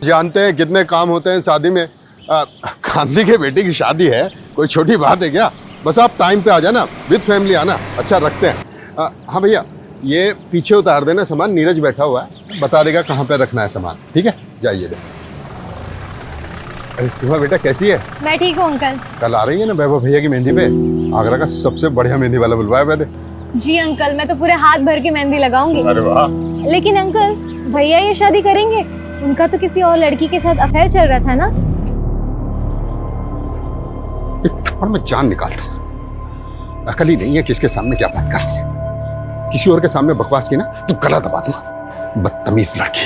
जानते हैं कितने काम होते हैं शादी में। गांधी के बेटी की शादी है, कोई छोटी बात है क्या? बस आप टाइम पे आ जाना, विद फैमिली आना। अच्छा रखते हैं। हाँ भैया, ये पीछे उतार देना सामान, नीरज बैठा हुआ है, बता देगा कहाँ पे रखना है सामान। ठीक है, जाइए बस। अरे सीमा बेटा कैसी है? मैं ठीक हूँ अंकल। कल आ रही है ना वैभव भैया की मेहंदी पे? आगरा का सबसे बढ़िया मेहंदी वाला बुलवाया मैंने। जी अंकल, मैं तो पूरे हाथ भर के मेहंदी लगाऊंगी। अरे वाह। लेकिन अंकल, भैया ये शादी करेंगे? उनका तो किसी और लड़की के साथ अफेयर चल रहा था ना? और मैं जान निकालता हूँ, अकल ही नहीं है किसके सामने क्या बात करनी है। किसी और के सामने बकवास की ना तो गला दबा दूंगा। बदतमीज लड़की।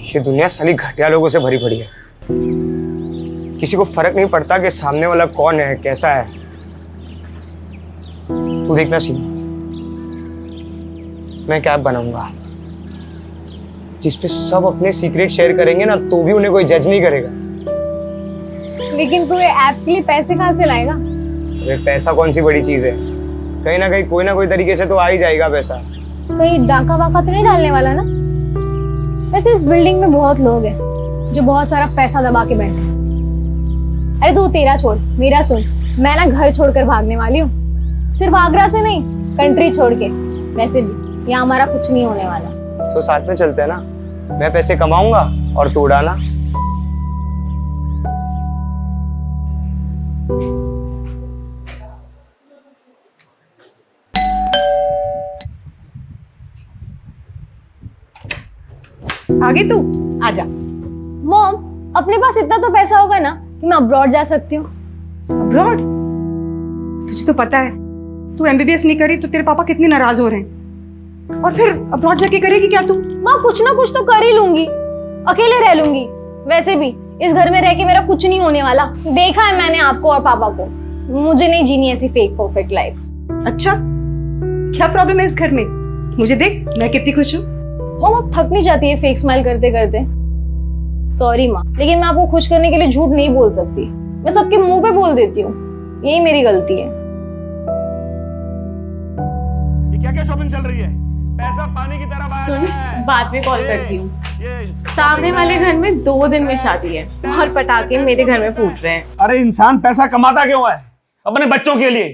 ये दुनिया साली घटिया लोगों से भरी पड़ी है। किसी को फर्क नहीं पड़ता कि सामने वाला कौन है, कैसा है। तू देखना सीमा, मैं क्या बनाऊंगा जिसपे सब अपने सीक्रेट शेयर करेंगे ना, तो भी उन्हें कोई जज नहीं करेगा। लेकिन तू ये ऐप के लिए पैसे कहाँ से लाएगा? अरे पैसा कौन सी बड़ी चीज है, कहीं ना कहीं कोई ना कोई तरीके से तो आ ही जाएगा पैसा। कहीं डाका वाका तो नहीं डालने वाला ना? वैसे इस बिल्डिंग में बहुत लोग हैं जो बहुत सारा पैसा दबा के बैठे हैं। अरे तू तेरा छोड़, मेरा सुन। मैं ना घर छोड़कर भागने वाली हूँ, सिर्फ आगरा से नहीं, कंट्री छोड़ के। वैसे भी यहाँ हमारा कुछ नहीं होने वाला। तो साथ में चलते हैं ना, मैं पैसे कमाऊंगा और तू उड़ाना। आगे तू आजा। मॉम, अपने पास इतना तो पैसा होगा ना कि मैं अब्रॉड जा सकती हूँ। अब्रॉड? तुझे तो पता है तू एमबीबीएस नहीं करी तो तेरे पापा कितने नाराज हो रहे हैं। और फिर अब्रॉड जाके करेगी क्या तू? माँ कुछ ना कुछ तो कर ही लूंगी, अकेले रह लूंगी। वैसे भी इस घर में रह के मेरा कुछ नहीं होने वाला। देखा है मैंने आपको और पापा को। मुझे नहीं जीनी ऐसी फेक परफेक्ट लाइफ। अच्छा, क्या प्रॉब्लम है इस घर में? मुझे देख, मैं कितनी खुश हूँ। मॉम अब थक नहीं जाती है फेक स्माइल करते करते? सॉरी माँ, लेकिन मैं आपको खुश करने के लिए झूठ नहीं बोल सकती। मैं सबके मुंह पे बोल देती हूँ, यही मेरी गलती है। ये क्या क्या शॉपिंग चल रही है? पैसा पानी की तरह बहा रहा है। सुन, बाद में कॉल करती हूँ। सामने वाले घर में 2 दिन में शादी है और पटाखे मेरे घर में फूट रहे हैं। अरे इंसान पैसा कमाता क्यों है? अपने बच्चों के लिए,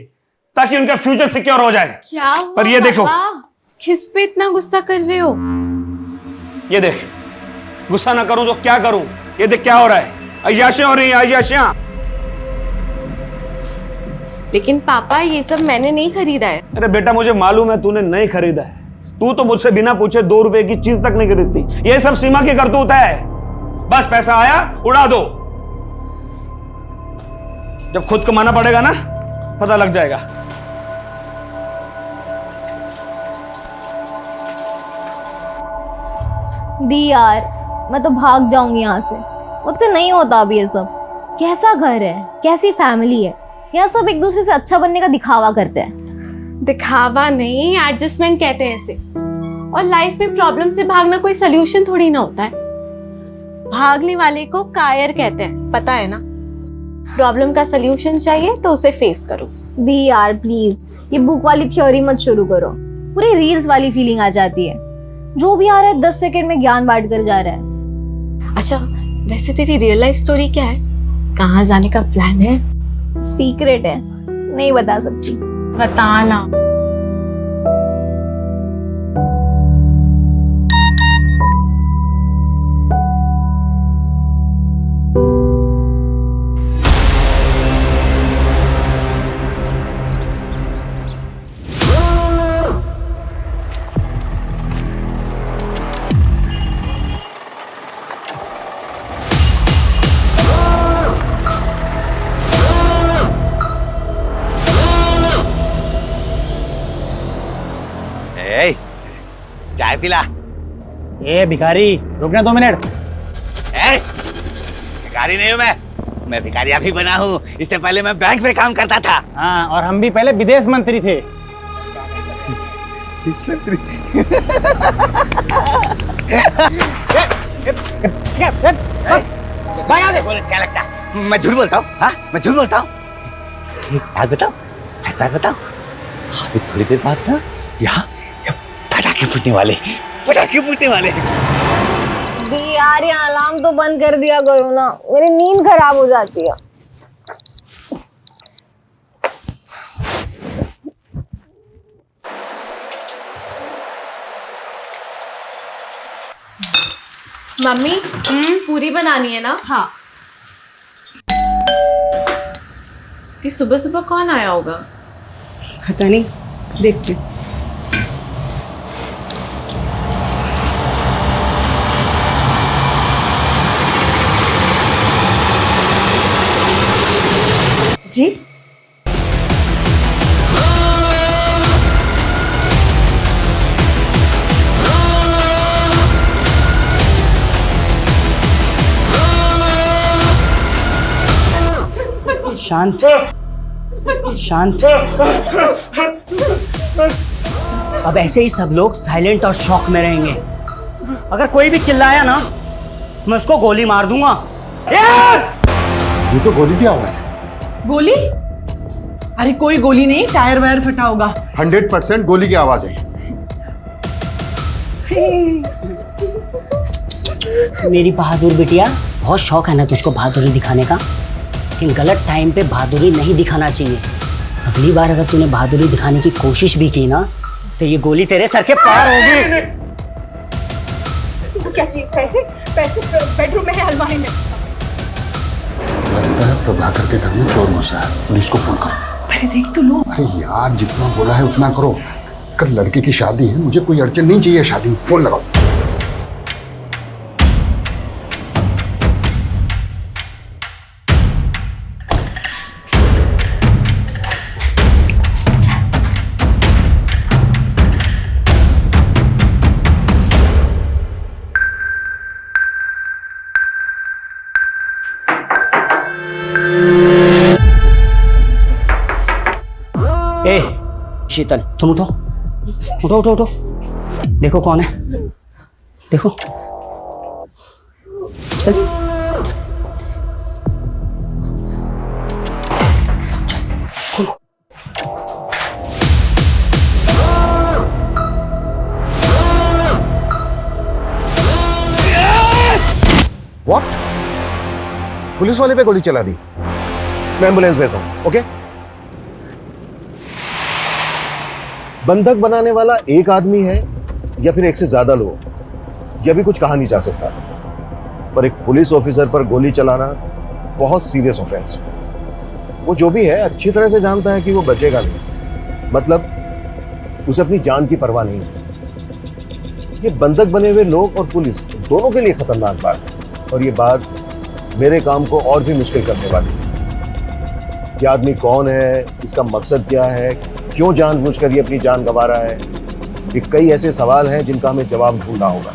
ताकि उनका फ्यूचर सिक्योर हो जाए। क्या पर ये देखो, किस पे इतना गुस्सा कर रहे हो? ये देख, गुस्सा ना करूं तो क्या करूं? ये देख क्या हो रहा है, अय्याशियां हो रही हैं, अय्याशियां। लेकिन पापा ये सब मैंने नहीं खरीदा है। अरे बेटा मुझे मालूम है तूने नहीं खरीदा है। तू तो मुझसे बिना पूछे 2 रुपए की चीज तक नहीं खरीदती। ये सब सीमा की करतूत है। बस पैसा आया उड़ा दो। जब खुद कमाना पड़ेगा ना, पता लग जाएगा। दी यार, मैं तो भाग जाऊंगी यहाँ से। मुझसे नहीं होता अब ये सब। कैसा घर है, कैसी फैमिली है, यहाँ सब एक दूसरे से अच्छा बनने का दिखावा करते हैं। दिखावा नहीं, एडजस्टमेंट कहते हैं इसे। और लाइफ में प्रॉब्लम से भागना कोई सलूशन थोड़ी ना होता है। भागने वाले को कायर कहते हैं, पता है ना? प्रॉब्लम का सलूशन चाहिए तो उसे फेस करो। दी यार प्लीज, ये बुक वाली थ्योरी मत शुरू करो। पूरी रील्स वाली फीलिंग आ जाती है। जो भी आ रहा है 10 सेकंड में ज्ञान बांट कर जा रहा है। अच्छा, वैसे तेरी रियल लाइफ स्टोरी क्या है? कहाँ जाने का प्लान है? सीक्रेट है, नहीं बता सकती। बताना। चाय पिला। ए भिखारी, रुकना 2 मिनट। भिखारी नहीं हूँ मैं भिखारी अभी बना हूँ। इससे पहले मैं बैंक में काम करता था। हाँ, और हम भी पहले विदेश मंत्री थे। क्या लगता है मैं झूठ बोलता हूँ? हाँ, मैं झूठ बोलता हूँ। एक बात बताओ, सच बात बताओ, अभी थोड़ी देर बाद ना यहाँ पटाखे फूटने वाले, पटाखे फूटने वाले। दी यार, ये अलार्म तो बंद कर दिया करो ना, मेरी नींद खराब हो जाती है। मम्मी पूरी बनानी है ना? हाँ। सुबह सुबह कौन आया होगा? पता नहीं, देखते हैं। जी शांत शांत। अब ऐसे ही सब लोग साइलेंट और शॉक में रहेंगे। अगर कोई भी चिल्लाया ना, मैं उसको गोली मार दूंगा। ये तो गोली की आवाज है। गोली? अरे कोई गोली नहीं, टायर वायर फटा होगा। 100% गोली की आवाज है। मेरी बहादुर बिटिया, बहुत शौक है ना तुझको बहादुरी दिखाने का, लेकिन गलत टाइम पे बहादुरी नहीं दिखाना चाहिए। अगली बार अगर तूने बहादुरी दिखाने की कोशिश भी की ना, तो ये गोली तेरे सर के पार होगी। तुमको क्या चाहिए? पैसे? पैसे बेडरूम में है, अलमारी में। लगता है प्रभाकर के घर में चोर घुसा है, पुलिस को फोन करो। पहले देख तो लो। अरे यार, जितना बोला है उतना करो। कल लड़के की शादी है, मुझे कोई अड़चन नहीं चाहिए शादी में। फोन लगाओ। ए शीतल, तुम उठो उठो उठो उठो। देखो कौन है, देखो। चल व्हाट? पुलिस वाले पे गोली चला दी? मैं एम्बुलेंस भेजा हूं। ओके? बंधक बनाने वाला एक आदमी है या फिर एक से ज्यादा लोग, यह भी कुछ कहा नहीं जा सकता, पर एक पुलिस ऑफिसर पर गोली चलाना बहुत सीरियस ऑफेंस। वो जो भी है अच्छी तरह से जानता है कि वो बचेगा नहीं, मतलब उसे अपनी जान की परवाह नहीं है। ये बंधक बने हुए लोग और पुलिस दोनों के लिए खतरनाक बात है, और ये बात मेरे काम को और भी मुश्किल करने वाली है। ये आदमी कौन है, इसका मकसद क्या है, क्यों जानबूझकर ये अपनी जान गंवा रहा है, ये कई ऐसे सवाल हैं जिनका हमें जवाब ढूंढना होगा।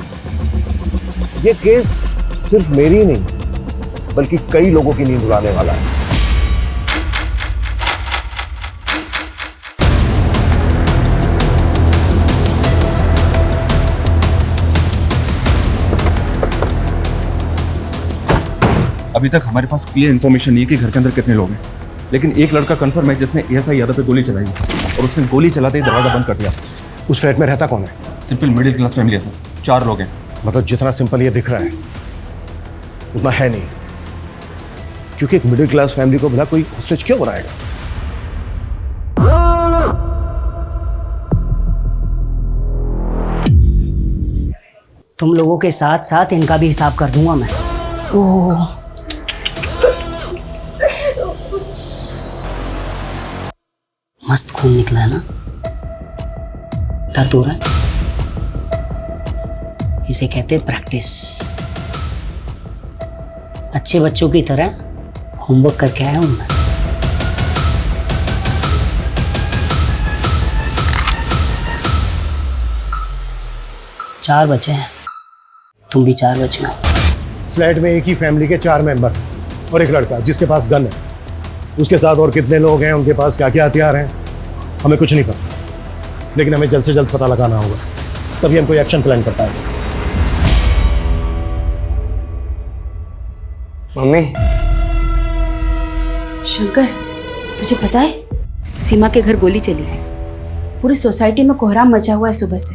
ये केस सिर्फ मेरी ही नहीं बल्कि कई लोगों की नींद उड़ाने वाला है। अभी तक हमारे पास क्लियर इन्फॉर्मेशन नहीं है कि घर के अंदर कितने लोग हैं, लेकिन एक लड़का कंफर्म है जिसने एएसआई यादव पे गोली चलाई और उसने गोली चलाते ही दरवाजा बंद कर दिया। उस फ्लैट में रहता कौन है? सिंपल मिडिल क्लास फैमिली है सर, 4 लोग हैं। मतलब जितना सिंपल ये दिख रहा है उतना है नहीं, क्योंकि एक मिडिल क्लास फैमिली को भला कोई हॉस्टेज क्यों बनाएगा? तुम लोगों के साथ साथ इनका भी हिसाब कर दूंगा मैं। ओह, मस्त खून निकला है ना? दर्द हो रहा है? इसे कहते हैं प्रैक्टिस। अच्छे बच्चों की तरह होमवर्क करके आया हूं मैं। चार बचे हैं, तुम भी 4 बचे हो। फ्लैट में एक ही फैमिली के 4 मेंबर और एक लड़का जिसके पास गन है। उसके साथ और कितने लोग हैं, उनके पास क्या क्या हथियार हैं, हमें कुछ नहीं पता, लेकिन हमें जल्द से जल्द पता लगाना होगा, तभी हम कोई एक्शन प्लान कर पाएंगे। मम्मी, शंकर, तुझे पता है सीमा के घर गोली चली है। पूरी सोसाइटी में कोहराम मचा हुआ है सुबह से।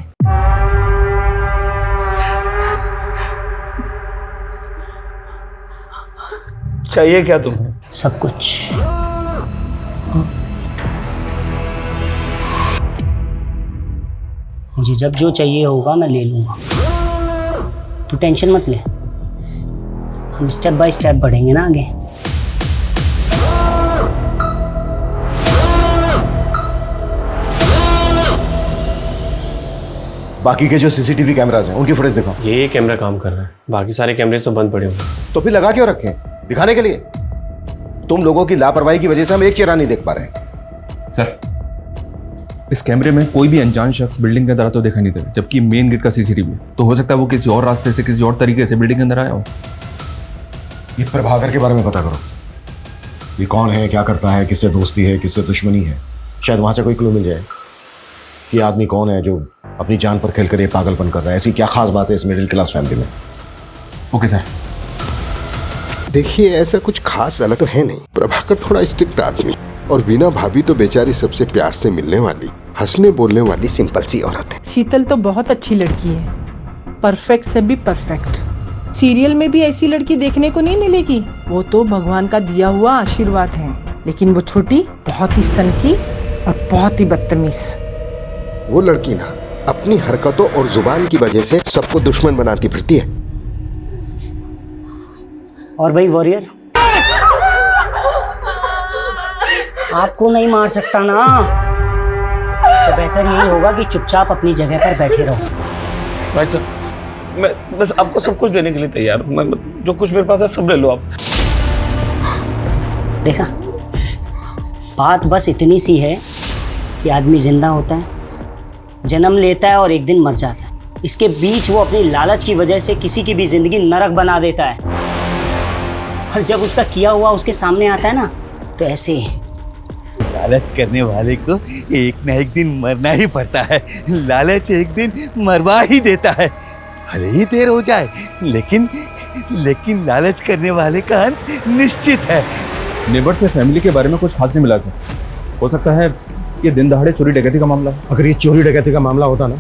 चाहिए क्या तुम्हें? सब कुछ। मुझे जब जो चाहिए होगा मैं ले लूंगा, तू टेंशन मत ले। हम स्टेप बाय स्टेप बढ़ेंगे ना आगे। बाकी के जो सीसीटीवी कैमराज हैं उनकी फुटेज दिखाओ। ये कैमरा काम कर रहा है, बाकी सारे कैमरे तो बंद पड़े हुए हैं। तो फिर लगा क्यों रखे हैं? दिखाने के लिए। तुम लोगों की लापरवाही की वजह से हम एक चेहरा नहीं देख पा रहे। सर, इस कैमरे में कोई भी अनजान शख्स बिल्डिंग के अंदर तो दिखाई नहीं दे रहा, जबकि मेन गेट का सीसीटीवी तो हो सकता है वो किसी और रास्ते से, किसी और तरीके से बिल्डिंग के अंदर आया हो। ये प्रभाकर के बारे में पता करो। ये कौन है, क्या करता है, किससे दोस्ती है, किससे दुश्मनी है। शायद वहां से कोई क्लू मिल जाए कि आदमी कौन है जो अपनी जान पर खेलकर ये पागलपन कर रहा है। ऐसी क्या खास बात है इस मिडिल क्लास फैमिली में? Okay sir. देखिए, ऐसा कुछ खास अलग तो है नहीं। प्रभाकर थोड़ा स्ट्रिक्ट आदमी, और वीना भाभी तो बेचारी सबसे प्यार से मिलने वाली, हंसने बोलने वाली सिंपल सी औरत है। शीतल तो बहुत अच्छी लड़की है, परफेक्ट से भी परफेक्ट। सीरियल में भी ऐसी लड़की देखने को नहीं मिलेगी। वो तो भगवान का दिया हुआ आशीर्वाद है। लेकिन वो छोटी बहुत ही सनकी और बहुत ही बदतमीज। वो लड़की ना अपनी हरकतों और जुबान की वजह से सबको दुश्मन बनाती फिरती है। और भाई वॉरियर, आपको नहीं मार सकता ना, तो बेहतर यही होगा कि चुपचाप अपनी जगह पर बैठे रहो। भाई साहब, मैं बस आपको सब कुछ देने के लिए तैयार हूँ। मैं जो कुछ मेरे पास है सब ले लो आप। देखा, बात बस इतनी सी है कि आदमी जिंदा होता है, जन्म लेता है और एक दिन मर जाता है। इसके बीच वो अपनी लालच की वजह से किसी की भी जिंदगी नरक बना देता है, और जब उसका किया हुआ उसके सामने आता है ना, तो ऐसे लालच करने वाले को एक ना एक दिन मरना ही पड़ता है। लालच एक दिन मरवा ही देता है, भले ही देर हो जाए, लेकिन लालच करने वाले का अंत निश्चित है। नेबर से फैमिली के बारे में कुछ खास नहीं मिला सर। हो सकता है ये दिन दहाड़े चोरी डकैती का मामला। अगर ये चोरी डकैती का मामला होता ना,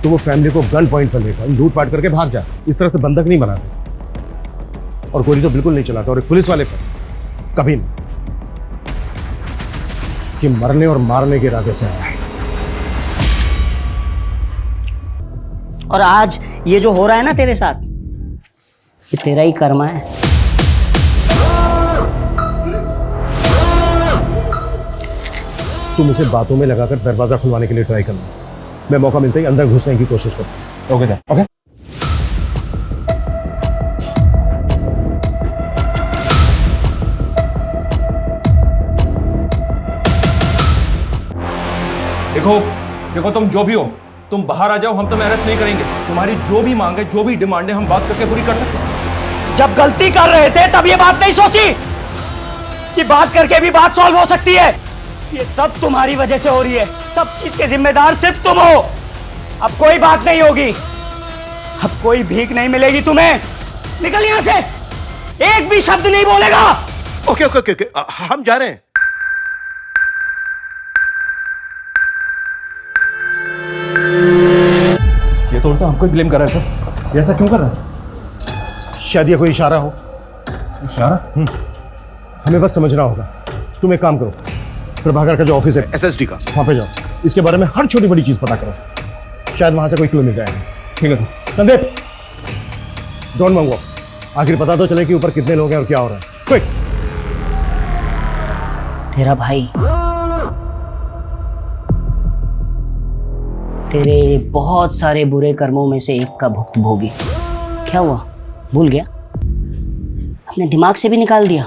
तो वो फैमिली को गन पॉइंट पर लेकर लूटपाट करके भाग जाते। इस तरह से बंधक नहीं बनाते, और गोली तो बिल्कुल नहीं चलाता। और एक पुलिस वाले पर कभी नहीं, कि मरने और मारने के इरादे से आया है। और आज ये जो हो रहा है ना तेरे साथ, ये तेरा ही कर्म है। तुम इसे बातों में लगाकर दरवाजा खुलवाने के लिए ट्राई करना। मैं मौका मिलते ही अंदर घुसने की कोशिश करूँ। Okay sir. ओके। देखो तुम जो भी हो, तुम बाहर आ जाओ, हम तुम्हें अरेस्ट नहीं करेंगे। तुम्हारी जो भी मांग है, जो भी डिमांड है, हम बात करके पूरी कर सकते हैं। जब गलती कर रहे थे तब ये बात नहीं सोची कि बात करके भी बात सॉल्व हो सकती है। ये सब तुम्हारी वजह से हो रही है। सब चीज के जिम्मेदार सिर्फ तुम हो। अब कोई बात नहीं होगी, अब कोई भीख नहीं मिलेगी तुम्हें। निकल यहां से, एक भी शब्द नहीं बोलेगा। ओके ओके ओके, हम जा रहे हैं। ये तो उल्टा हमको ब्लेम कर रहा है सर। ये ऐसा क्यों कर रहा है? शायद ये कोई इशारा हो। इशारा? हमें बस समझना होगा। तुम एक काम करो, प्रभाकर का जो ऑफिस है एसएसडी का, वहां पे जाओ। इसके बारे में हर छोटी बड़ी चीज पता करो। शायद वहां से कोई क्लू मिल जाएगा। ठीक है सर। संदीप, डोंट मंगो, आखिर पता तो चले कि ऊपर कितने लोग हैं और क्या हो रहा है। क्विक। तेरा भाई तेरे बहुत सारे बुरे कर्मों में से एक का भुक्तभोगी। क्या हुआ, भूल गया? अपने दिमाग से भी निकाल दिया?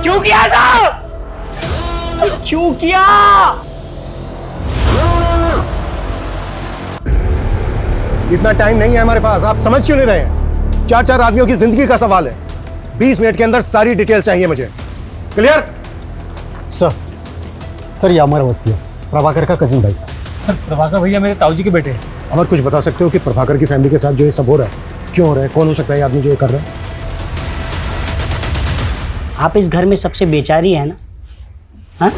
क्यों किया ऐसा? क्यों किया? इतना टाइम नहीं है हमारे पास। आप समझ क्यों नहीं रहे हैं? 4 आदमियों की जिंदगी का सवाल है। 20 मिनट के अंदर सारी डिटेल चाहिए मुझे। क्लियर? सर ये अमर अवस्थी है, प्रभाकर का कजिन भाई। सर प्रभाकर भैया मेरे ताऊजी के बेटे हैं। अमर, कुछ बता सकते हो कि प्रभाकर की फैमिली के साथ जो ये सब हो रहा है क्यों हो रहा है? कौन हो सकता है ये आदमी जो ये कर रहा है? आप इस घर में सबसे बेचारी है ना? हाँ?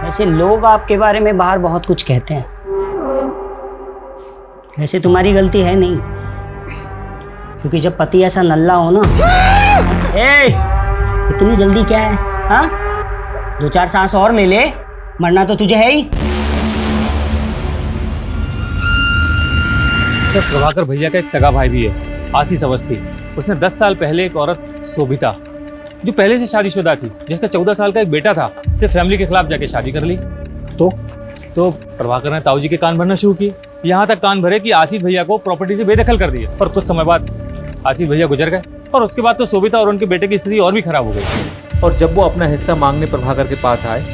वैसे लोग आपके बारे में बाहर बहुत कुछ कहते हैं, वैसे तुम्हारी गलती है नहीं, क्योंकि जब पति ऐसा नल्ला हो ना। ए, इतनी जल्दी क्या है? हाँ, 2-4 सांस और ले ले, मरना तो तुझे है ही। सर, प्रभाकर भैया का एक सगा भाई भी है, आशीष अवस्थी। उसने 10 साल पहले एक औरत शोभिता, जो पहले से शादीशुदा थी, जिसका 14 साल का एक बेटा था, से फैमिली के खिलाफ जाके शादी कर ली। तो प्रभाकर ने ताऊ जी के कान भरना शुरू किए, यहाँ तक कान भरे कि आशीष भैया को प्रॉपर्टी से बेदखल कर दिया। और कुछ समय बाद आशीष भैया गुजर गए, और उसके बाद तो शोभिता और उनके बेटे की स्थिति और भी खराब हो गई। और जब वो अपना हिस्सा मांगने प्रभाकर के पास आए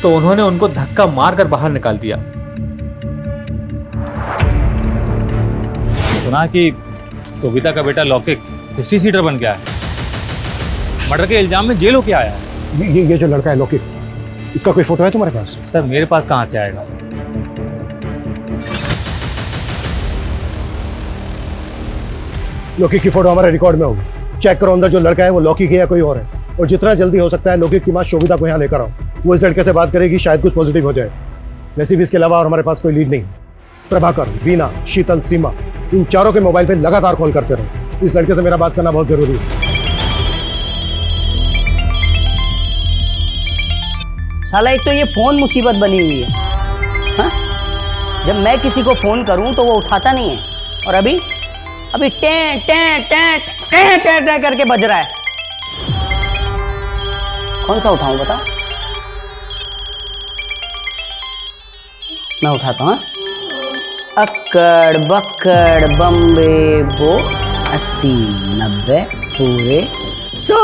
तो उन्होंने उनको धक्का मारकर बाहर निकाल दिया। सुना कि शोभिता का बेटा लौकिक हिस्ट्री सीटर बन गया है, मर्डर के इल्जाम में जेल होके आया है। ये जो लड़का है लौकिक, इसका कोई फोटो है तुम्हारे पास? सर, मेरे पास कहाँ से आएगा? लौकिक की फोटो हमारे रिकॉर्ड में होगी, चेक करो अंदर जो लड़का है वो लौकिक है या कोई और है। और जितना जल्दी हो सकता है लौकिक की माँ शोभिता को यहाँ लेकर आओ, वो इस लड़के से बात करेगी, शायद कुछ पॉजिटिव हो जाए। वैसे भी इसके अलावा और हमारे पास कोई लीड नहीं। प्रभाकर, वीना, शीतल, सीमा, इन चारों के मोबाइल पे लगातार कॉल करते रहो। इस लड़के से मेरा बात करना बहुत जरूरी है। साला एक तो ये फोन मुसीबत बनी हुई है। हाँ? जब मैं किसी को फोन करूं तो वो उठाता नहीं है, और अभी टे टे टे टे टे टे करके बज रहा है। कौन सा उठाऊं बता? मैं उठाता हूं। अक्कड़ बक्कड़ बम्बे बो 80 90 पूरे 100।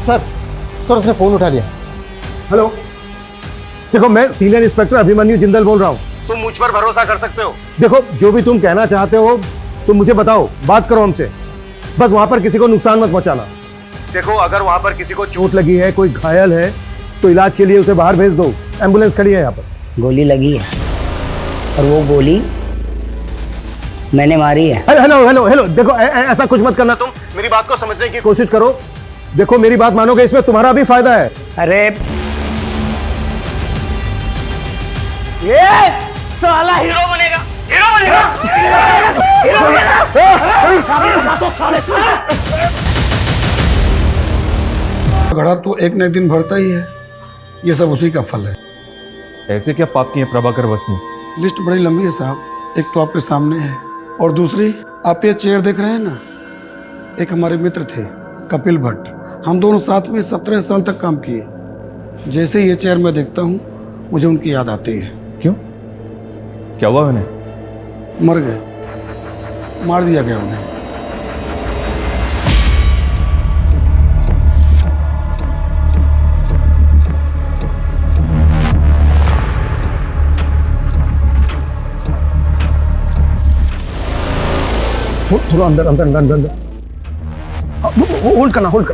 सर उसने फोन उठा लिया। हेलो, देखो मैं सीनियर इंस्पेक्टर अभिमन्यु जिंदल बोल रहा हूँ। तुम मुझ पर भरोसा कर सकते हो। देखो जो भी तुम कहना चाहते हो तुम मुझे बताओ, बात करो हमसे, बस वहां पर किसी को नुकसान मत पहुंचाना। देखो अगर वहां पर किसी को चोट लगी है, कोई घायल है, तो इलाज के लिए उसे बाहर भेज दो, एम्बुलेंस खड़ी है यहाँ पर। गोली लगी है, और वो गोली मैंने मारी है। हेलो हेलो हेलो, देखो ऐसा कुछ मत करना, तुम मेरी बात को समझने की कोशिश करो। देखो मेरी बात मानोगे, इसमें तुम्हारा भी फायदा है। अरे ये साला हीरो बनेगा, हीरो बनेगा, हीरो बनेगा। घड़ा तो एक न एक दिन भरता ही है, ये सब उसी का फल है। ऐसे क्या पाप किए प्रभाकर अवस्थी? लिस्ट बड़ी लंबी है साहब, एक तो आपके सामने है, और दूसरी आप ये चेयर देख रहे हैं ना, एक हमारे मित्र थे कपिल भट्ट, हम दोनों साथ में 17 साल तक काम किए। जैसे ये चेयर मैं देखता हूँ मुझे उनकी याद आती है। क्यों, क्या हुआ उन्हें? मर गए, मार दिया गया उन्हें। थोड़ा अंदर अंदर अंदर अंदर, होल्ड करना, होल्ड कर।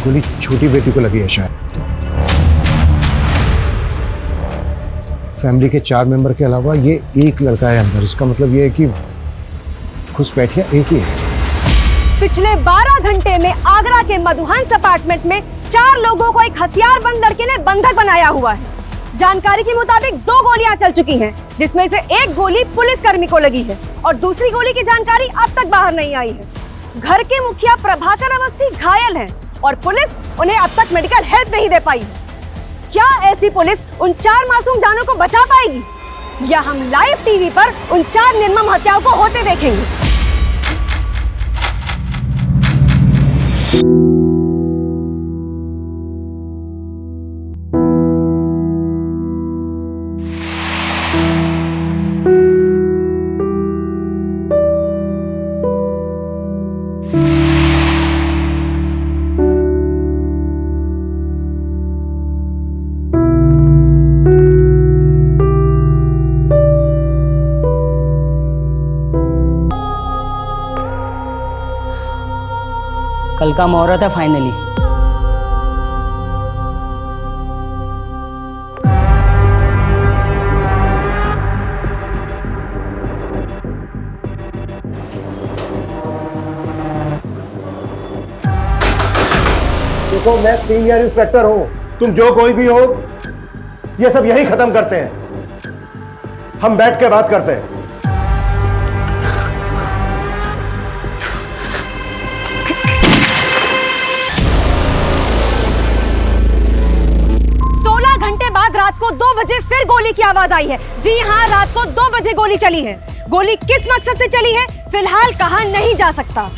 गोली छोटी बेटी को लगी है शायद। फैमिली के 4 मेंबर के अलावा ये एक लड़का है अंदर, इसका मतलब ये है कि घुसपैठिया एक ही है। पिछले 12 घंटे में आगरा के मधुहंस अपार्टमेंट में 4 लोगों को एक हथियारबंद लड़के ने बंधक बनाया हुआ है। जानकारी के मुताबिक 2 गोलियां चल चुकी हैं, जिसमें से एक गोली पुलिसकर्मी को लगी है और दूसरी गोली की जानकारी अब तक बाहर नहीं आई है। घर के मुखिया प्रभाकर अवस्थी घायल हैं और पुलिस उन्हें अब तक मेडिकल हेल्प नहीं दे पाई है। क्या ऐसी पुलिस उन 4 मासूम जानों को बचा पाएगी, या हम लाइव टीवी पर उन 4 निर्मम हत्याओं को होते देखेंगे? कल का मुहूर्त है फाइनली। देखो मैं सीनियर इंस्पेक्टर हूं, तुम जो कोई भी हो, ये सब यही खत्म करते हैं, हम बैठ के बात करते हैं। 16 घंटे बाद रात को 2 बजे फिर गोली की आवाज आई है। जी हाँ, रात को 2 बजे गोली चली है। गोली किस मकसद से चली है फिलहाल कहा नहीं जा सकता।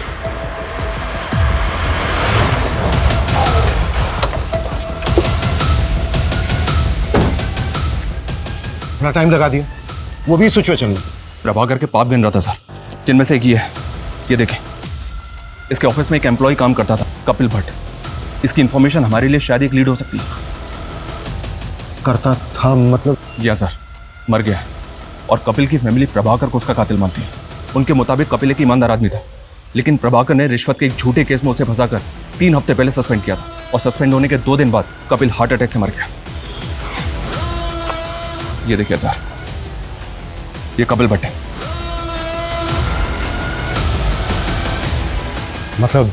बड़ा टाइम लगा दिया, वो भी सिचुएशन में। प्रभाकर के पाप गिन रहा था सर, जिनमें से एक ये है, ये देखें। इसके ऑफिस में एक एम्प्लॉय काम करता था, कपिल भट्ट। इसकी इंफॉर्मेशन हमारे लिए शायद एक लीड हो सकती है। करता था मतलब? या सर, मर गया है और कपिल की फैमिली प्रभाकर को उसका कातिल मानती है। उनके मुताबिक कपिल एक ईमानदार आदमी था, लेकिन प्रभाकर ने रिश्वत के एक झूठे केस में उसे फंसाकर 3 हफ्ते पहले सस्पेंड किया था और सस्पेंड होने के 2 दिन बाद कपिल हार्ट अटैक से मर गया। ये देखिए सर, ये कपिल भट्ट है। मतलब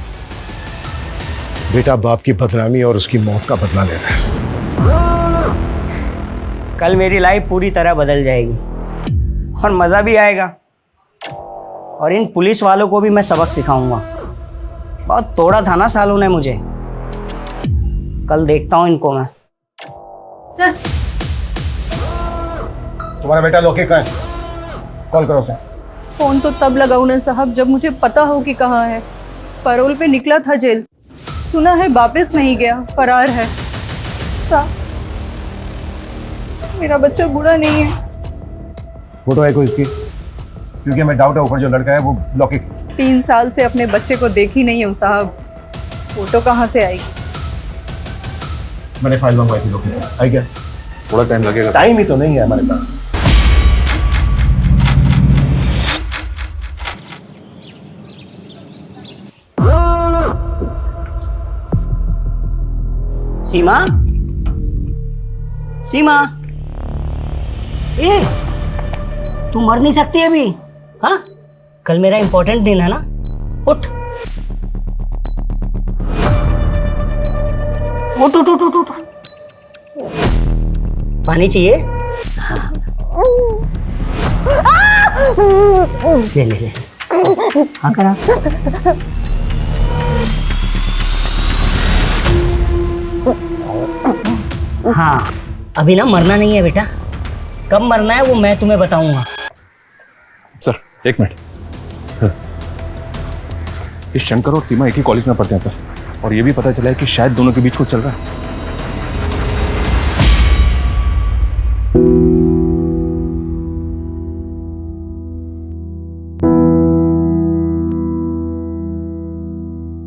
बेटा बाप की बदनामी और उसकी मौत का बदला ले रहा है। कल मेरी लाइफ पूरी तरह बदल जाएगी और मज़ा भी आएगा, और इन पुलिस वालों को भी मैं सबक सिखाऊंगा। बहुत तोड़ा था ना सालों ने मुझे, कल देखता हूं इनको मैं। सर, तुम्हारा बेटा लोके कहाँ है? कॉल करो उसे। फोन तो तब लगाऊं ना साहब जब मुझे पता हो कि कहाँ है। पैरोल पे निकला था जेल से, सुना है वापस नहीं गया, फरार है। साहब, मेरा बच्चा बुरा नहीं है। फोटो है कोई इसकी? क्योंकि हमें डाउट है ऊपर जो लड़का है वो लोके। 3 साल से अपने बच्चे को देखी नहीं हूँ साहब, फोटो कहाँ से आएगी? मैंने फाइल मंगवाई थी लोके, आई क्या? थोड़ा टाइम लगेगा। टाइम ही तो नहीं है हमारे पास। सीमा, सीमा, ए, तू मर नहीं सकती अभी? हाँ, कल मेरा इंपॉर्टेंट दिन है ना, उठ उठ उठ उठ उठ। पानी चाहिए? हाँ। ले ले ले, हाँ करा। हाँ, अभी ना मरना नहीं है बेटा, कब मरना है वो मैं तुम्हें बताऊंगा। Sir, 1 minute. इस शंकर और सीमा एक ही कॉलेज में पढ़ते हैं सर, और ये भी पता चला है कि शायद दोनों के बीच कुछ चल रहा है।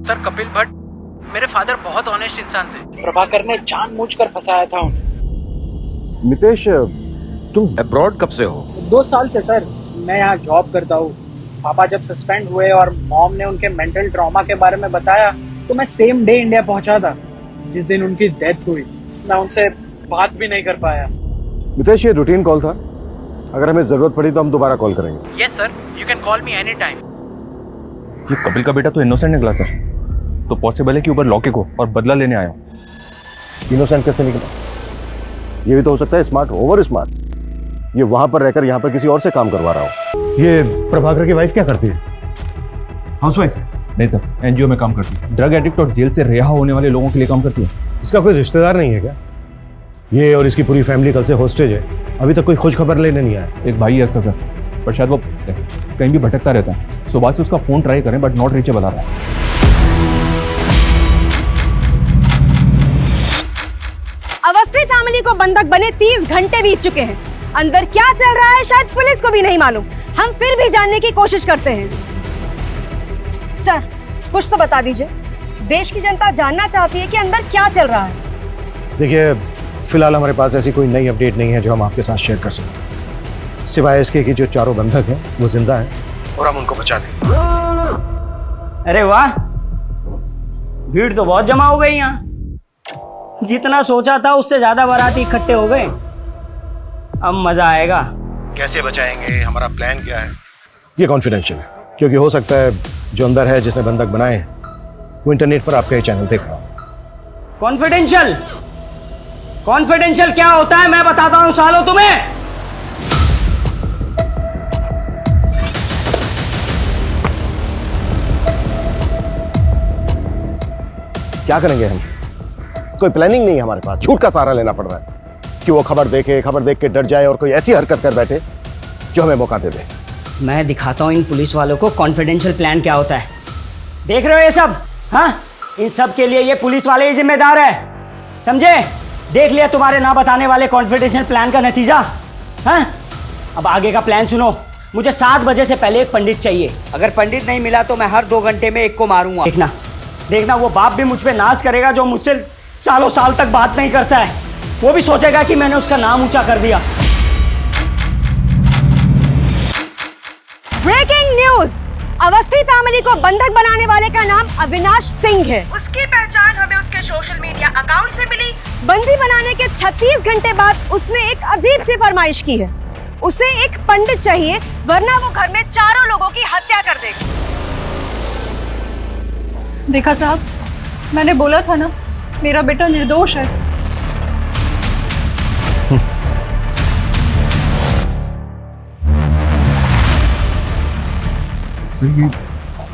सर, कपिल भट्ट मेरे फादर बहुत ऑनेस्ट इंसान थे। प्रभाकर ने जानबूझकर फंसाया था उन्हें। मितेश, तुम अब्रॉड कब से हो? 2 साल से सर, मैं यहाँ जॉब करता हूँ। पापा जब सस्पेंड हुए और मॉम ने उनके मेंटल ट्रॉमा के बारे में बताया तो मैं सेम डे इंडिया पहुंचा था जिस दिन उनकी डेथ हुई। मैं उनसे बात भी नहीं कर पाया। मितेश, ये रूटीन कॉल था, अगर हमें जरूरत पड़ी तो हम दोबारा कॉल करेंगे। Yes sir, you can call me any time. ये कपिल का बेटा तो इनोसेंट निकला सर, तो पॉसिबल है कि ऊपर लौके को और बदला लेने आया हूँ। इनोसेंट कैसे निकला? ये भी तो हो सकता है स्मार्ट, ओवर स्मार्ट। ये वहां पर रहकर यहाँ पर किसी और से काम करवा रहा हो। ये प्रभाकर की वाइफ क्या करती है? हाउसवाइफ? नहीं सर, एनजीओ में काम करती है। ड्रग एडिक्ट और जेल से रिहा होने वाले लोगों के लिए काम करती है। इसका कोई रिश्तेदार नहीं है क्या? ये और इसकी पूरी फैमिली कल से हॉस्टेज है, अभी तक कोई खोज खबर लेने नहीं आया। एक भाई है इसका सर, पर शायद वो कहीं भी भटकता रहता है। सुबह से उसका फोन ट्राई करें बट नॉट रीचेबल आ रहा है। अवस्थी फैमिली को बंधक बने 30 घंटे बीत चुके हैं। अंदर क्या चल रहा है शायद पुलिस को भी नहीं मालूम। हम फिर भी जानने की कोशिश करते हैं। सर, कुछ तो बता दीजिए, देश की जनता जानना चाहती है कि अंदर क्या चल रहा है। देखिए, फिलहाल हमारे पास ऐसी कोई नई अपडेट नहीं है जो हम आपके साथ शेयर कर सकते, सिवाय इसके कि जो चारों बंधक हैं वो जिंदा हैं और हम उनको बचा देंगे। अरे वाह, भीड़ तो बहुत जमा हो गई यहाँ। जितना सोचा था उससे ज्यादा बाराती इकट्ठे हो गए। अब मजा आएगा। कैसे बचाएंगे, हमारा प्लान क्या है, ये कॉन्फिडेंशियल है, क्योंकि हो सकता है जो अंदर है जिसने बंधक बनाए वो इंटरनेट पर आपका ये चैनल देख रहा हो। कॉन्फिडेंशियल कॉन्फिडेंशियल क्या होता है मैं बताता हूं सालों तुम्हें। क्या करेंगे हम? कोई प्लानिंग नहीं है हमारे पास, झूठ का सहारा लेना पड़ रहा है कि वो खबर देख के डर जाए और कोई ऐसी हरकत कर बैठे जो हमें मौका दे दे। मैं दिखाता हूं इन पुलिस वालों को कॉन्फिडेंशियल प्लान क्या होता है। देख रहे हो ये सब? हाँ, इन सब के लिए ये पुलिस वाले ही जिम्मेदार है, समझे? देख लिया तुम्हारे ना बताने वाले कॉन्फिडेंशियल प्लान का नतीजा। हाँ, अब आगे का प्लान सुनो। मुझे 7 बजे से पहले एक पंडित चाहिए। अगर पंडित नहीं मिला तो मैं हर 2 घंटे में एक को मारूंगा। देखना वो बाप भी मुझ पे नाज करेगा जो मुझसे सालों साल तक बात नहीं करता है। वो भी सोचेगा कि मैंने उसका नाम ऊंचा कर दिया। ब्रेकिंग न्यूज, अवस्थी फैमिली को बंधक बनाने वाले का नाम अविनाश सिंह है। उसकी पहचान हमें उसके सोशल मीडिया अकाउंट से मिली। बंदी बनाने के 36 घंटे बाद उसने एक अजीब सी फरमाइश की है। उसे एक पंडित चाहिए वरना वो घर में 4 लोगों की हत्या कर देगा। देखा साहब, मैंने बोला था ना, मेरा बेटा निर्दोष है। सर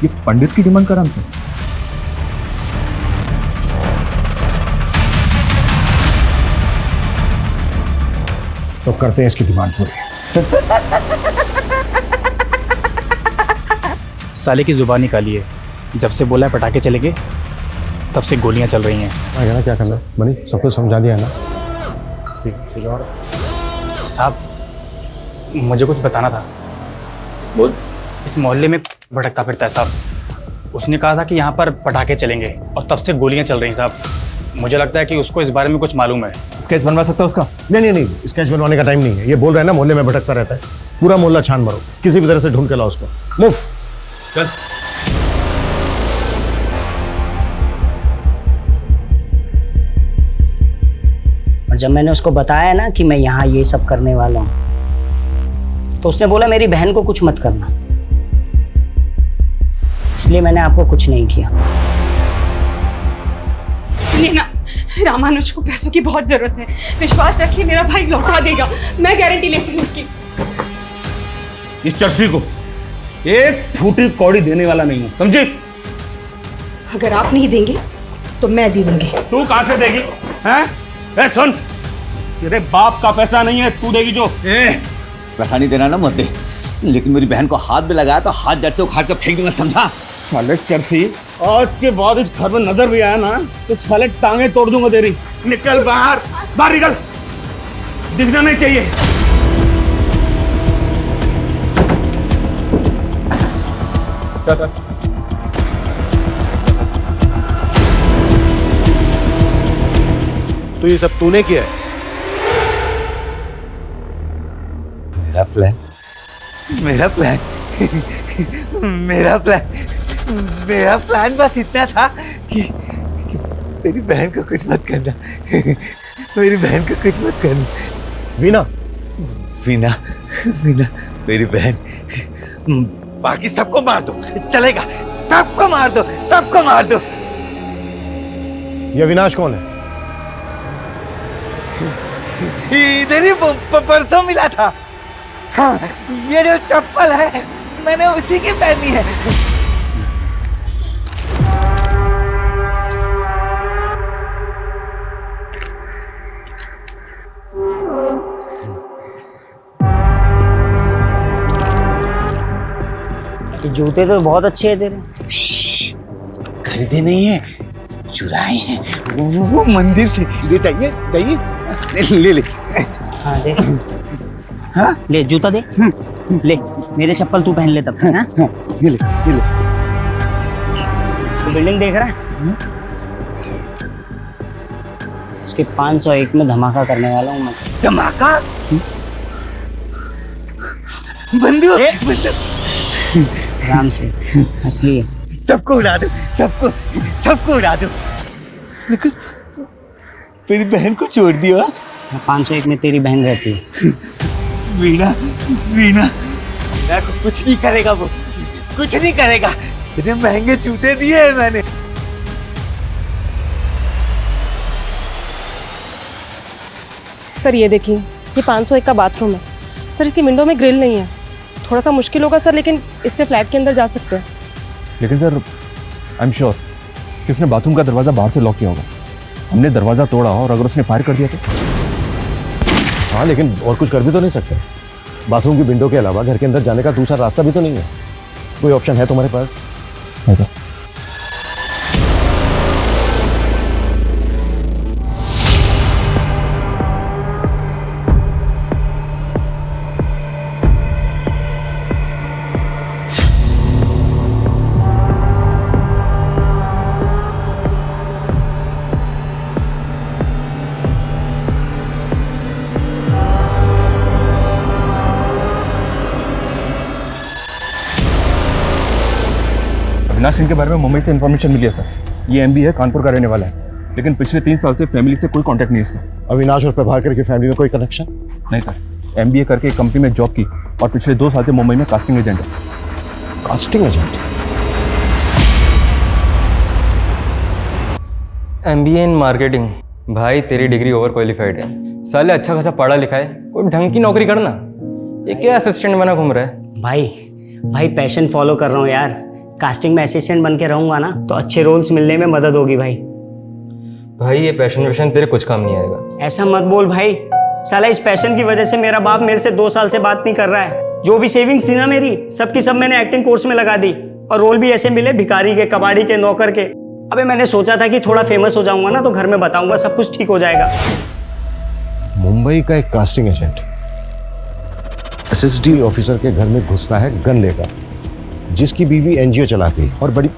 ये पंडित की डिमांड कर हमसे। तो करते हैं इसकी डिमांड पूरी। साले की जुबान निकालिए। जब से बोला है पटाखे चलेंगे तब से गोलियां चल रही हैं। आगे ना क्या करना मनी, सब कुछ समझा दिया है ना? ठीक और साहब, मुझे कुछ बताना था। बोल। इस मोहल्ले में भटकता फिरता है साहब। उसने कहा था कि यहाँ पर पटाखे चलेंगे और तब से गोलियां चल रही साहब। मुझे लगता है कि उसको इस बारे में कुछ मालूम है। स्केच बनवा सकता है उसका? नहीं, स्केच बनवाने का टाइम नहीं है। ये बोल रहे हैं ना मोहल्ले में भटकता रहता है। पूरा मोहल्ला छान मारो, किसी भी तरह से ढूंढ के लाओ उसको। मूव। चल। और जब मैंने उसको बताया ना कि मैं यहाँ ये सब करने वाला हूँ तो उसने बोला मेरी बहन को कुछ मत करना, इसलिए मैंने आपको कुछ नहीं किया। सुनिए ना, रामानुज को पैसों की बहुत जरूरत है। विश्वास रखिए मेरा भाई लौटा देगा, मैं गारंटी लेती हूँ उसकी। इस चर्सी को एक फूटी कौड़ी देने वाला नहीं हूं, समझे? अगर आप नहीं देंगे तो मैं दे दूंगी। तू कहां से देगी? हैं? ए सुन, तेरे बाप का पैसा नहीं है, तू देगी जो। पैसा नहीं देना ना मत दे, लेकिन मेरी बहन को हाथ में लगाया तो हाथ जड़ से उखाड़ कर फेंक दूंगा, समझा? साले चर्सी, आज के बाद इस घर में नजर भी आया ना तो साले टांगे तोड़ दूंगा तेरी। निकल बाहर, बाहर निकल, दिखना नहीं चाहिए। तो ये सब तूने किया है? मेरा प्लान मेरा प्लान बस इतना था कि मेरी बहन को कुछ मत करना। मेरी बहन को कुछ मत करना। वीना मेरी बहन। बाकी सबको मार दो, चलेगा। सबको मार दो। ये अविनाश कौन है? इधर ही परसों मिला था। हाँ, ये जो चप्पल है मैंने उसी की पहनी है। जूते तो बहुत अच्छे हैं तेरे। खरीदे नहीं है, चुराए हैं वो मंदिर से। ये चाहिए ले। हाँ दे। हाँ ले, जूता दे। ले, मेरे चप्पल तू पहन ले तब। हाँ? ये ले। तो बिल्डिंग देख रहा है? उसके 501 में धमाका करने वाला हूँ मैं। धमाका? बंदूक। आराम से, असली है। सबको उड़ा दो, सबको उड़ा दो। लेकिन मेरी बहन को छोड़ दिया। 501 में तेरी बहन रहती है। वीना को कुछ नहीं करेगा, वो कुछ नहीं करेगा। इतने महंगे जूते दिए हैं मैंने। सर ये देखिए, ये 501 का बाथरूम है सर, इसकी विंडो में ग्रिल नहीं है। थोड़ा सा मुश्किल होगा सर, लेकिन इससे फ्लैट के अंदर जा सकते हैं। लेकिन सर आई एम श्योर कि उसने बाथरूम का दरवाज़ा बाहर से लॉक किया होगा। हमने दरवाज़ा तोड़ा और अगर उसने फायर कर दिया तो। हाँ, लेकिन और कुछ कर भी तो नहीं सकते। बाथरूम की विंडो के अलावा घर के अंदर जाने का दूसरा रास्ता भी तो नहीं है। कोई ऑप्शन है तुम्हारे पास? है सर। अविनाश सिंह के बारे में मुंबई से इन्फॉर्मेशन मिली है सर। ये एमबी है, कानपुर का रहने वाला है, लेकिन पिछले 3 साल से फैमिली से कोई कांटेक्ट नहीं है इसका। अविनाश और प्रभाकर की फैमिली में कोई कनेक्शन? नहीं सर, एमबीए करके एक कंपनी में जॉब की और पिछले 2 साल से मुंबई में कास्टिंग एजेंट है। Casting agent? MBA in marketing. भाई तेरी डिग्री ओवर क्वालिफाइड है, साले अच्छा खासा पढ़ा लिखा है, कोई ढंग की नौकरी करना। ये क्या असिस्टेंट बना घूम रहा है? भाई पैशन फॉलो कर रहा हूँ यार। कास्टिंग में असिस्टेंट बन के रहूंगा ना तो अच्छे रोल्स मिलने में मदद होगी भाई। भाई ये पैशन वैशन तेरे कुछ काम नहीं आएगा। ऐसा मत बोल भाई, साला इस पैशन की वजह से मेरा बाप मेरे से 2 साल से बात नहीं कर रहा है। जो भी सेविंग्स थी ना मेरी, सबकी सब मैंने एक्टिंग कोर्स में लगा दी और रोल भी ऐसे मिले भिखारी के, कबाड़ी के, नौकर के। अबे मैंने सोचा था कि थोड़ा फेमस हो जाऊंगा ना तो घर में बताऊंगा, सब कुछ ठीक हो जाएगा। मुंबई का एक कास्टिंग एजेंट SSD ऑफिसर के घर में घुसता है गन लेकर, जिसकी बीवी NGO चलाती है और बड़ी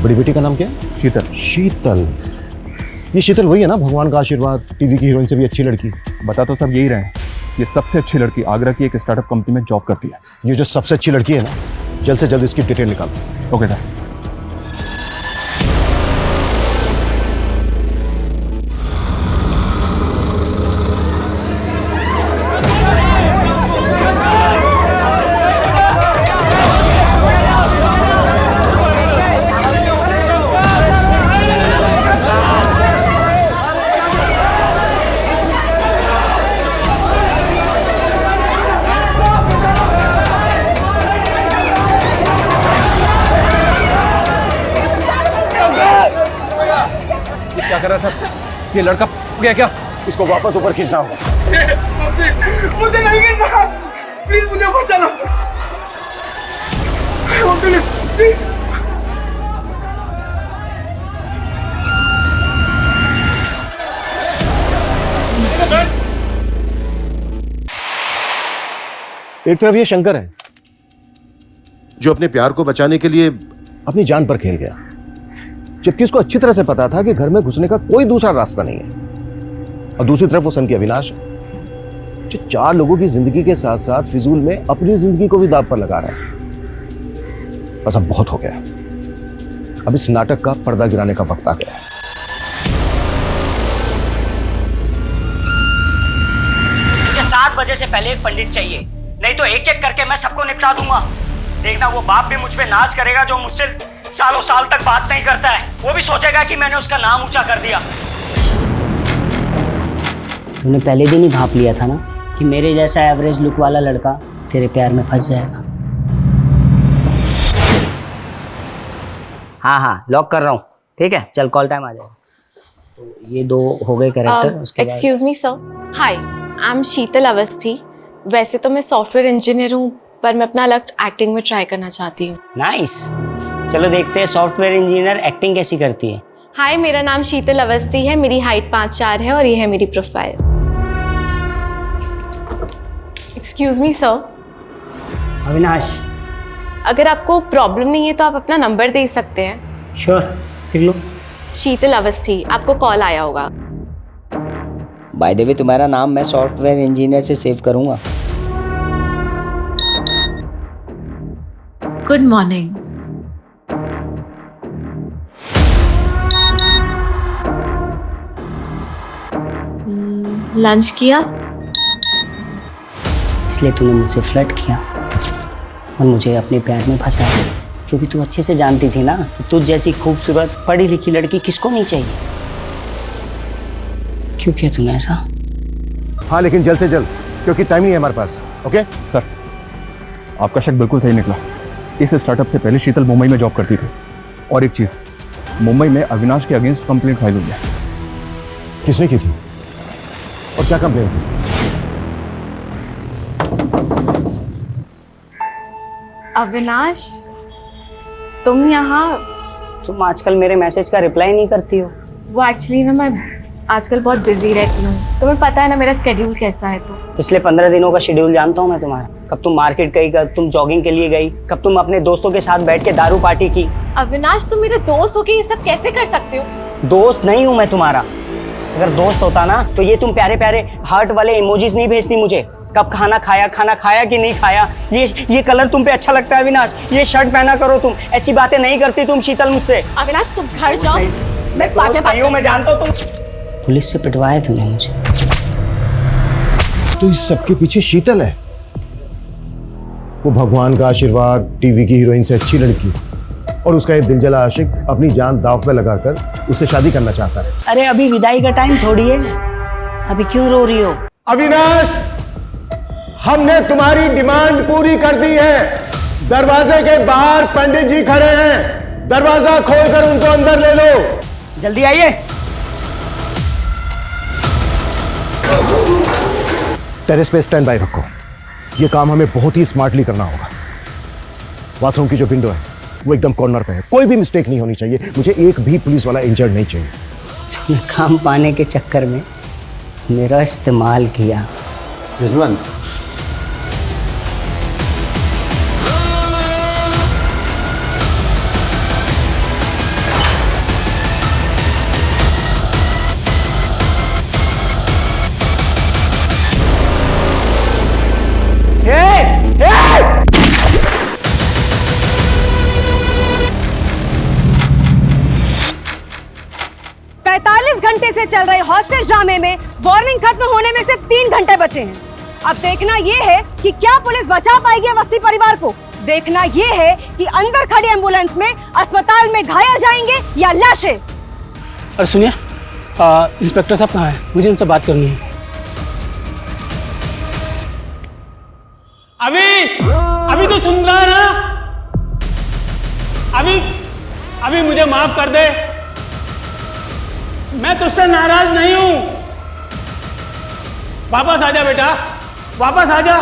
बेटी का नाम क्या है? शीतल। ये शीतल वही है ना, भगवान का आशीर्वाद टीवी की हीरोइन से भी अच्छी लड़की? बता तो सब यही रहे हैं। ये सबसे अच्छी लड़की आगरा की एक स्टार्टअप कंपनी में जॉब करती है। ये जो सबसे अच्छी लड़की है ना, जल्द से जल्द इसकी डिटेल निकालो। Okay sir. क्या कर रहा था? ये लड़का गया क्या? इसको वापस ऊपर खींचना होगा। मुझे नहीं गिरना, प्लीज मुझे ऊपर चलो। प्लीज। एक तरफ ये शंकर है जो अपने प्यार को बचाने के लिए अपनी जान पर खेल गया, जबकि उसको अच्छी तरह से पता था कि घर में घुसने का कोई दूसरा रास्ता नहीं है। और दूसरी तरफ वो सन की अविनाश जो 4 लोगों की जिंदगी के साथ साथ फिजूल में अपनी जिंदगी को भी दांव पर लगा रहा है। बस अब बहुत हो गया, अब इस नाटक का पर्दा गिराने का वक्त आ गया है। मुझे 7 बजे से पहले एक पंडित चाहिए, नहीं तो एक एक करके मैं सबको निपटा दूंगा। देखना वो बाप भी मुझ पे नाज करेगा जो मुझसे सालों साल तक बात नहीं करता है। वो भी सोचेगा कि मैंने उसका नाम ऊंचा कर दिया। तूने पहले दिन ही भाप लिया था ना कि मेरे जैसा एवरेज लुक वाला लड़का तेरे प्यार में फंस जाएगा। हाँ लॉक कर रहा हूँ, ठीक है? चल कॉल टाइम आ जाएगा। तो ये 2 हो गए character. Excuse me sir, hi I am Sheetal Awasthi. वैसे तो मैं सॉफ्टवेयर इंजीनियर हूँ, पर मैं अपना लक एक्टिंग में ट्राई करना चाहती हूँ। नाइस, चलो देखते हैं सॉफ्टवेयर इंजीनियर एक्टिंग कैसी करती है। हाय, मेरा नाम शीतल अवस्थी है, मेरी हाइट 5'4" है और ये है मेरी profile. Excuse me sir. Avinash, अगर आपको प्रॉब्लम नहीं है तो आप अपना नंबर दे सकते हैं। श्योर, लिख लो। शीतल अवस्थी, आपको कॉल आया होगा। बाय द वे तुम्हारा नाम मैं सॉफ्टवेयर इंजीनियर से सेव करूंगा। Good morning. लंच किया? इसलिए तूने मुझसे फ्लर्ट किया और मुझे अपने प्यार में फंसाया, क्योंकि तू अच्छे से जानती थी ना कि तुझ जैसी खूबसूरत पढ़ी लिखी लड़की किसको नहीं चाहिए। क्यों किया तूने ऐसा? हाँ लेकिन जल्द से जल्द, क्योंकि टाइम नहीं है हमारे पास। ओके सर, आपका शक बिल्कुल सही निकला। इस स्टार्टअप से पहले शीतल मुंबई में जॉब करती थी। और एक चीज, मुंबई में अविनाश के अगेंस्ट कंप्लेंट फाइल हुई है। किसने की थी और क्या कंप्लेंट की? अविनाश, तुम यहाँ? तुम आजकल मेरे मैसेज का रिप्लाई नहीं करती हो। वो एक्चुअली ना मैं आजकल बहुत बिजी रहती हूँ, तुम्हें पता है ना मेरा स्केड्यूल कैसा है। तो पिछले 15 दिनों का शेड्यूल जानता हूँ मैं तुम्हारा। कब तुम मार्केट गई, कब तुम जॉगिंग के लिए गई, कब तुम अपने दोस्तों के साथ बैठ के दारू पार्टी की। अविनाश, तुम मेरे दोस्त हो के ये सब कैसे कर सकते हो? दोस्त नहीं हूँ मैं तुम्हारा। अगर दोस्त होता ना तो ये तुम प्यारे प्यारे हार्ट वाले इमोजीज नहीं भेजती मुझे। कब खाना खाया कि नहीं खाया, ये कलर तुम पे अच्छा लगता है अविनाश, ये शर्ट पहना करो तुम, ऐसी बातें नहीं करती तुम शीतल मुझसे। अविनाश, तुम घर जाओ, मैं बाद में बात मैं जानता हूँ तुम पुलिस से पिटवाया तूने मुझे। तो इस सबके पीछे शीतल है। वो भगवान का आशीर्वाद, टीवी की हीरोइन से अच्छी लड़की, और उसका एक दिलजला आशिक अपनी जान दांव पे लगाकर उससे शादी करना चाहता है। अरे अभी विदाई का टाइम थोड़ी है, अभी क्यों रो रही हो? अविनाश, हमने तुम्हारी डिमांड पूरी कर दी है। दरवाजे के बाहर पंडित जी खड़े हैं, दरवाजा खोलकर उनको अंदर ले लो। जल्दी आइए। टेरेस पे स्टैंड बाय रखो, ये काम हमें बहुत ही स्मार्टली करना होगा। बाथरूम की जो विंडो है वो एकदम कॉर्नर पे है, कोई भी मिस्टेक नहीं होनी चाहिए। मुझे एक भी पुलिस वाला इंजर्ड नहीं चाहिए। तूने काम पाने के चक्कर में मेरा इस्तेमाल किया। रिजवान, घंटे से चल रहे हॉस्टेज ड्रामे में वार्निंग खत्म होने में सिर्फ 3 घंटे बचे हैं। अब देखना ये है कि क्या पुलिस बचा पाएगी अवस्थी परिवार को। देखना ये है कि अंदर खड़ी एम्बुलेंस में अस्पताल में घायल जाएंगे या लाशें। और सुनिए, इंस्पेक्टर साहब कहाँ हैं? मुझे उनसे बात करनी है। अभी तो सुन रहा है ना? अभी मुझे माफ कर दे, मैं तुझसे नाराज नहीं हूं। वापस आजा बेटा, वापस आजा।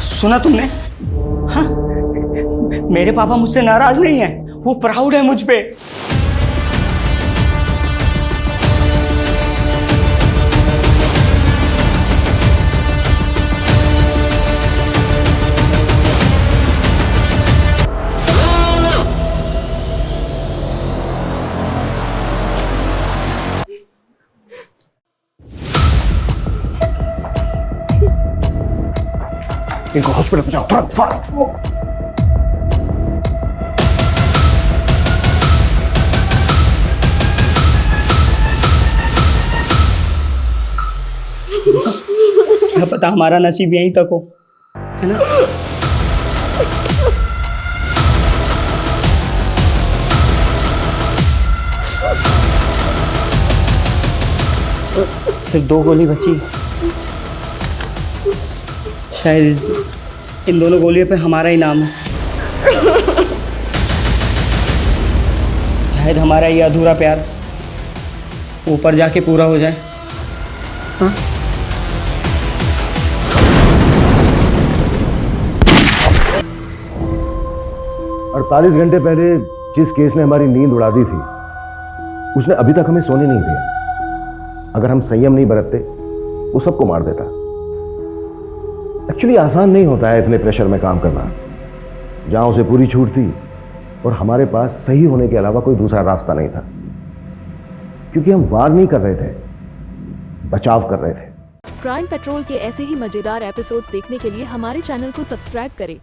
सुना तुमने? हाँ, मेरे पापा मुझसे नाराज नहीं है, वो प्राउड है मुझ पे। इनको हॉस्पिटल पहुंचाओ तुरंत, फास्ट। क्या पता हमारा नसीब यहीं तक हो, है ना? सिर्फ 2 गोली बची। शायद इन दोनों गोलियों पे हमारा ही नाम है। शायद हमारा ये अधूरा प्यार ऊपर जाके पूरा हो जाए। हाँ? 48 घंटे पहले जिस केस ने हमारी नींद उड़ा दी थी, उसने अभी तक हमें सोने नहीं दिया। अगर हम संयम नहीं बरतते, वो सबको मार देता। एक्चुअली आसान नहीं होता है इतने प्रेशर में काम करना। जहां उसे पूरी छूट थी और हमारे पास सही होने के अलावा कोई दूसरा रास्ता नहीं था, क्योंकि हम वार नहीं कर रहे थे, बचाव कर रहे थे। क्राइम पेट्रोल के ऐसे ही मजेदार एपिसोड्स देखने के लिए हमारे चैनल को सब्सक्राइब करें